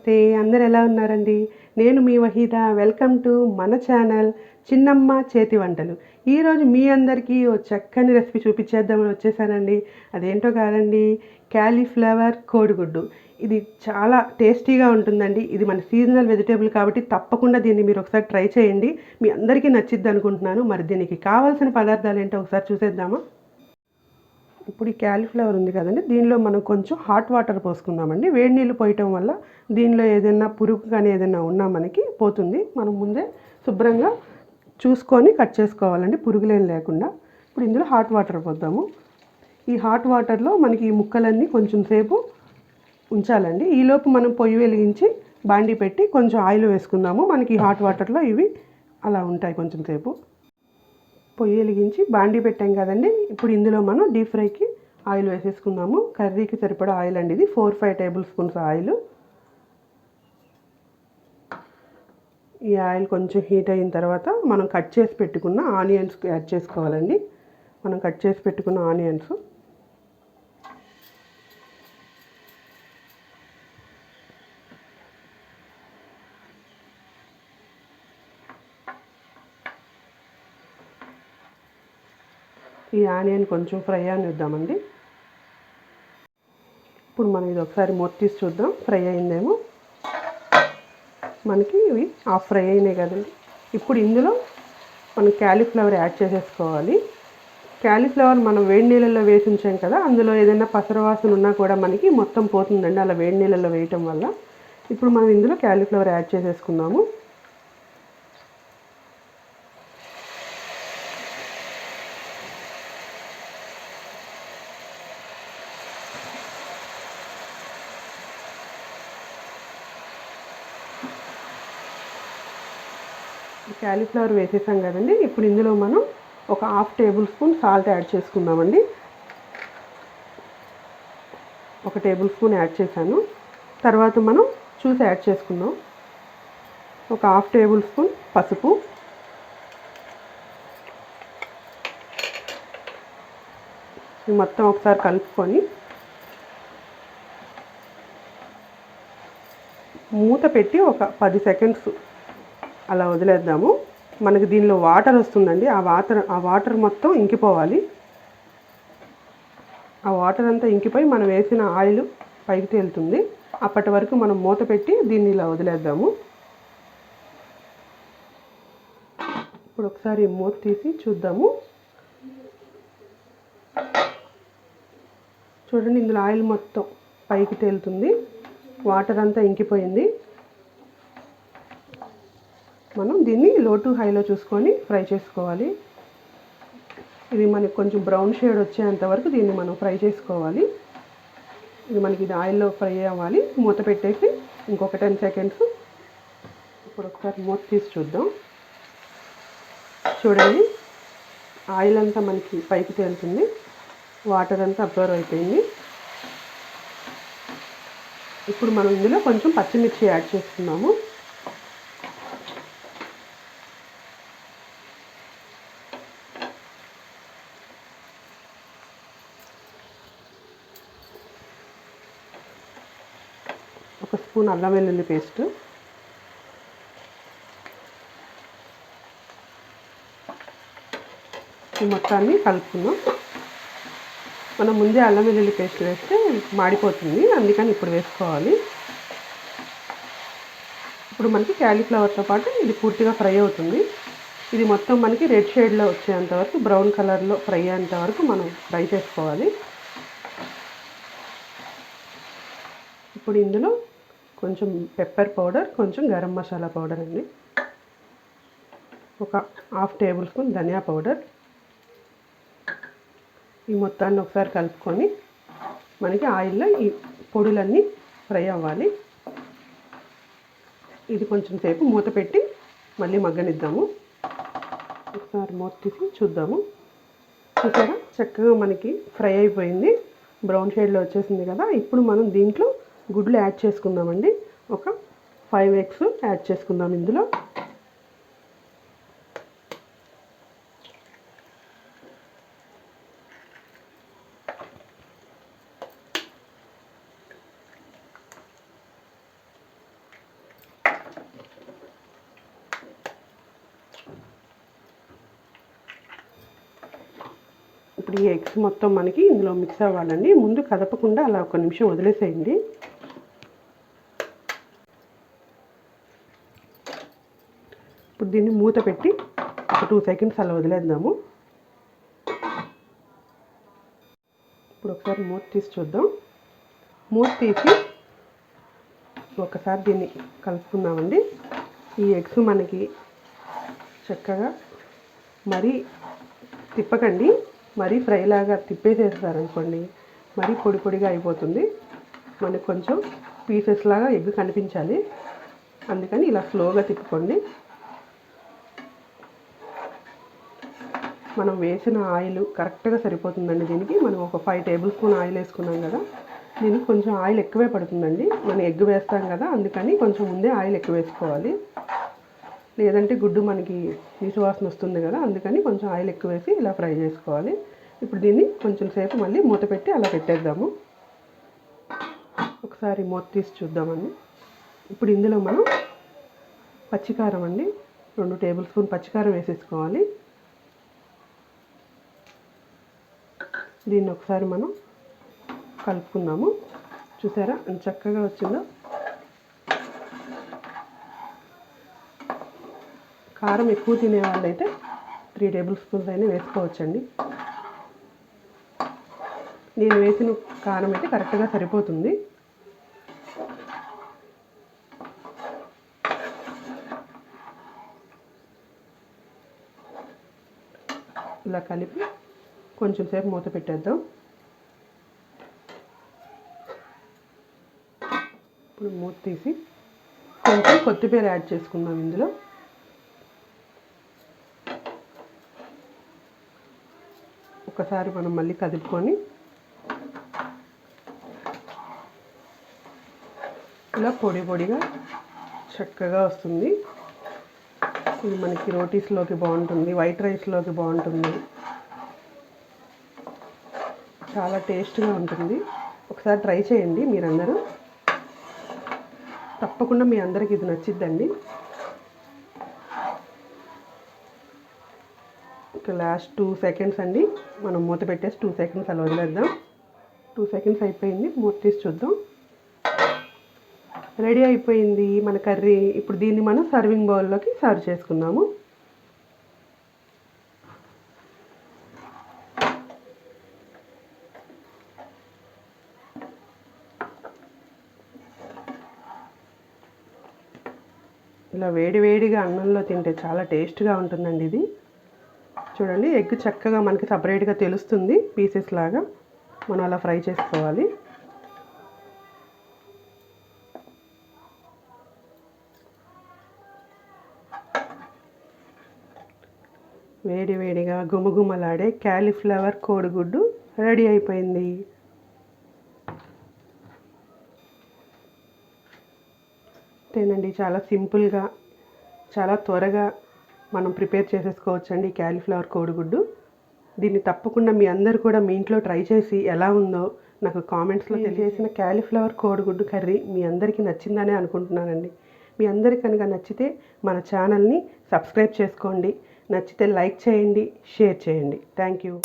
నమస్తే, అందరు ఎలా ఉన్నారండి? నేను మీ వహీదా. వెల్కమ్ టు మన ఛానల్ చిన్నమ్మ చేతి వంటలు. ఈరోజు మీ అందరికీ ఓ చక్కని రెసిపీ చూపించేద్దామని వచ్చేసానండి. అదేంటో కాదండి, క్యాలీఫ్లవర్ కోడిగుడ్డు. ఇది చాలా టేస్టీగా ఉంటుందండి. ఇది మన సీజనల్ వెజిటేబుల్ కాబట్టి తప్పకుండా దీన్ని మీరు ఒకసారి ట్రై చేయండి. మీ అందరికీ నచ్చిద్ది అనుకుంటున్నాను. మరి దీనికి కావాల్సిన పదార్థాలు ఏంటో ఒకసారి చూసేద్దామా? ఇప్పుడు ఈ క్యాలీఫ్లవర్ ఉంది కదండి, దీనిలో మనం కొంచెం హాట్ వాటర్ పోసుకుందామండి. వేడి నీళ్ళు పోయటం వల్ల దీనిలో ఏదైనా పురుగు కానీ ఏదైనా ఉన్నా మనకి పోతుంది. మనం ముందే శుభ్రంగా చూసుకొని కట్ చేసుకోవాలండి, పురుగులేం లేకుండా. ఇప్పుడు ఇందులో హాట్ వాటర్ పోద్దాము. ఈ హాట్ వాటర్లో మనకి ఈ ముక్కలన్నీ కొంచెం సేపు ఉంచాలండి. ఈలోపు మనం పొయ్యి వెలిగించి బాండీ పెట్టి కొంచెం ఆయిల్ వేసుకుందాము. మనకి ఈ హాట్ వాటర్లో ఇవి అలా ఉంటాయి కొంచెం సేపు. పొయ్యి వెలిగించి బాండీ పెట్టాం కదండి. ఇప్పుడు ఇందులో మనం డీప్ ఫ్రైకి ఆయిల్ వేసేసుకుందాము. కర్రీకి సరిపడా ఆయిల్ అండి ఇది, 4-5 టేబుల్ స్పూన్స్ ఆయిల్. ఈ ఆయిల్ కొంచెం హీట్ అయిన తర్వాత మనం కట్ చేసి పెట్టుకున్న ఆనియన్స్ యాడ్ చేసుకోవాలండి. మనం కట్ చేసి పెట్టుకున్న ఆనియన్స్ ఈ ఆనియన్ కొంచెం ఫ్రై అనిద్దామండి. ఇప్పుడు మనం ఇది ఒకసారి మూత తీసి చూద్దాం, ఫ్రై అయిందేమో. మనకి ఇవి హాఫ్ ఫ్రై అయినాయి కదండి. ఇప్పుడు ఇందులో మనం క్యాలీఫ్లవర్ యాడ్ చేసేసుకోవాలి. క్యాలీఫ్లవర్ మనం వేడి నీళ్ళల్లో వేసి ఉంచాం కదా, అందులో ఏదైనా పసరవాసన ఉన్నా కూడా మనకి మొత్తం పోతుందండి అలా వేడి నీళ్ళల్లో వేయటం వల్ల. ఇప్పుడు మనం ఇందులో క్యాలీఫ్లవర్ యాడ్ చేసేసుకుందాము. క్యాలీఫ్లవర్ వేసేసాం కదండి. ఇప్పుడు ఇందులో మనం ఒక 1/2 టేబుల్ స్పూన్ సాల్ట్ యాడ్ చేసుకుందామండి. 1 టేబుల్ స్పూన్ యాడ్ చేశాను. తర్వాత మనం చూసి యాడ్ చేసుకుందాం. ఒక 1/2 టేబుల్ స్పూన్ పసుపు, మొత్తం ఒకసారి కలుపుకొని మూత పెట్టి ఒక 10 సెకండ్స్ అలా వదిలేద్దాము. మనకి దీనిలో వాటర్ వస్తుందండి, ఆ వాటర్ మొత్తం ఇంకిపోవాలి. ఆ వాటర్ అంతా ఇంకిపోయి మనం వేసిన ఆయిల్ పైకి తేలుతుంది. అప్పటి వరకు మనం మూత పెట్టి దీన్ని ఇలా వదిలేద్దాము. ఇప్పుడు ఒకసారి మూత తీసి చూద్దాము. చూడండి, ఇందులో ఆయిల్ మొత్తం పైకి తేలుతుంది, వాటర్ అంతా ఇంకిపోయింది. మనం దీన్ని లో టు హైలో చూసుకొని ఫ్రై చేసుకోవాలి. ఇది మనకి కొంచెం బ్రౌన్ షేడ్ వచ్చేంత వరకు దీన్ని మనం ఫ్రై చేసుకోవాలి. ఇది మనకి ఇది ఆయిల్లో ఫ్రై అవ్వాలి. మూత పెట్టేసి ఇంకొక 10 సెకండ్స్. ఇప్పుడు ఒకసారి మూత తీసి చూద్దాం. చూడండి, ఆయిల్ అంతా మనకి పైకి తేలుతుంది, వాటర్ అంతా అబ్జర్వ్ అయిపోయింది. ఇప్పుడు మనం ఇందులో కొంచెం పచ్చిమిర్చి యాడ్ చేసుకున్నాము. ఒక స్పూన్ అల్లం వెల్లుల్లి పేస్ట్, ఈ మొత్తాన్ని కలుపుకుందాం. మనం ముందే అల్లం వెల్లుల్లి పేస్ట్ వేస్తే మాడిపోతుంది, అందుకని ఇప్పుడు వేసుకోవాలి. ఇప్పుడు మనకి క్యాలీఫ్లవర్తో పాటు ఇది పూర్తిగా ఫ్రై అవుతుంది. ఇది మొత్తం మనకి రెడ్ షేడ్లో వచ్చేంత వరకు, బ్రౌన్ కలర్లో ఫ్రై అయ్యేంత వరకు మనం ఫ్రై చేసుకోవాలి. ఇప్పుడు ఇందులో కొంచెం పెప్పర్ పౌడర్, కొంచెం గరం మసాలా పౌడర్ అండి, ఒక 1/2 టేబుల్ స్పూన్ ధనియా పౌడర్. ఈ మొత్తాన్ని ఒకసారి కలుపుకొని మనకి ఆయిల్లో ఈ పొడులన్నీ ఫ్రై అవ్వాలి. ఇది కొంచెం సేపు మూత పెట్టి మళ్ళీ మగ్గనిద్దాము. ఒకసారి మూత తీసి చూద్దాము. చూసారా, చక్కగా మనకి ఫ్రై అయిపోయింది, బ్రౌన్ షేడ్లో వచ్చేసింది కదా. ఇప్పుడు మనం దీంట్లో గుడ్లు యాడ్ చేసుకుందామండి. ఒక 5 ఎగ్స్ యాడ్ చేసుకుందాం ఇందులో. ఇప్పుడు ఈ ఎగ్స్ మొత్తం మనకి ఇందులో మిక్స్ అవ్వాలండి. ముందు కదపకుండా అలా ఒక నిమిషం వదిలేసేయండి. ఇప్పుడు దీన్ని మూత పెట్టి ఒక 2 సెకండ్స్ అలా వదిలేద్దాము. ఇప్పుడు ఒకసారి మూత తీసి చూద్దాం. మూత తీసి ఒకసారి దీన్ని కలుపుకుందామండి. ఈ ఎగ్స్ మనకి చక్కగా మరీ తిప్పకండి, మరీ ఫ్రైలాగా తిప్పేసేస్తారనుకోండి మరీ పొడి పొడిగా అయిపోతుంది. మనకు కొంచెం పీసెస్ లాగా ఎగ్ కనిపించాలి, అందుకని ఇలా స్లోగా తిప్పుకోండి. మనం వేసిన ఆయిల్ కరెక్ట్గా సరిపోతుందండి దీనికి. మనం ఒక 5 టేబుల్ స్పూన్ ఆయిల్ వేసుకున్నాం కదా, దీనికి కొంచెం ఆయిల్ ఎక్కువే పడుతుందండి. మనం ఎగ్ వేస్తాం కదా, అందుకని కొంచెం ముందే ఆయిల్ ఎక్కువ వేసుకోవాలి, లేదంటే గుడ్డు మనకి నీసు వాసన వస్తుంది కదా, అందుకని కొంచెం ఆయిల్ ఎక్కువ వేసి ఇలా ఫ్రై చేసుకోవాలి. ఇప్పుడు దీన్ని కొంచెం సేపు మళ్ళీ మూత పెట్టి అలా పెట్టేద్దాము. ఒకసారి మూత తీసి చూద్దామండి. ఇప్పుడు ఇందులో మనం పచ్చికారం అండి, 2 టేబుల్ స్పూన్ పచ్చికారం వేసేసుకోవాలి. దీన్ని ఒకసారి మనం కలుపుకుందాము. చూసారా ఎంత చక్కగా వచ్చిందో. కారం ఎక్కువ తినే వాళ్ళైతే 3 టేబుల్ స్పూన్స్ అయినా వేసుకోవచ్చండి. నేను వేసిన కారం అయితే కరెక్ట్గా సరిపోతుంది. ఇలా కలిపి కొంచెం సేపు మూత పెట్టేద్దాం. ఇప్పుడు మూత తీసి కొంచెం కొత్తిమీర యాడ్ చేసుకుందాం ఇందులో. ఒకసారి మనం మళ్ళీ కదుపుకొని ఇలా పొడి పొడిగా చక్కగా వస్తుంది. ఇది మనకి రోటీస్లోకి బాగుంటుంది, వైట్ రైస్లోకి బాగుంటుంది, చాలా టేస్ట్గా ఉంటుంది. ఒకసారి ట్రై చేయండి మీరందరూ, తప్పకుండా మీ అందరికి ఇది నచ్చిద్దండి. లాస్ట్ 2 సెకండ్స్ అండి, మనం మూత పెట్టేసి 2 సెకండ్స్ అలా వదిలేద్దాం. 2 సెకండ్స్ అయిపోయింది, మూత తీసి చూద్దాం. రెడీ అయిపోయింది మన కర్రీ. ఇప్పుడు దీన్ని మనం సర్వింగ్ బౌల్లోకి సర్వ్ చేసుకుందాము. ఇలా వేడి వేడిగా అన్నంలో తింటే చాలా టేస్ట్గా ఉంటుందండి ఇది. చూడండి, ఎగ్ చక్కగా మనకి సపరేట్గా తెలుస్తుంది పీసెస్ లాగా. మనం అలా ఫ్రై చేసుకోవాలి. వేడి వేడిగా గుమగుమలాడే క్యాలీఫ్లవర్ కోడిగుడ్డు రెడీ అయిపోయింది. అంతేనండి, చాలా సింపుల్గా చాలా త్వరగా మనం ప్రిపేర్ చేసేసుకోవచ్చండి ఈ క్యాలీఫ్లవర్ కోడిగుడ్డు. దీన్ని తప్పకుండా మీ అందరు కూడా మీ ఇంట్లో ట్రై చేసి ఎలా ఉందో నాకు కామెంట్స్లో తెలియజేసిన క్యాలీఫ్లవర్ కోడిగుడ్డు కర్రీ మీ అందరికీ నచ్చిందనే అనుకుంటున్నానండి. మీ అందరికీ కనుక నచ్చితే మన ఛానల్ని సబ్స్క్రైబ్ చేసుకోండి, నచ్చితే లైక్ చేయండి, షేర్ చేయండి. Thank you.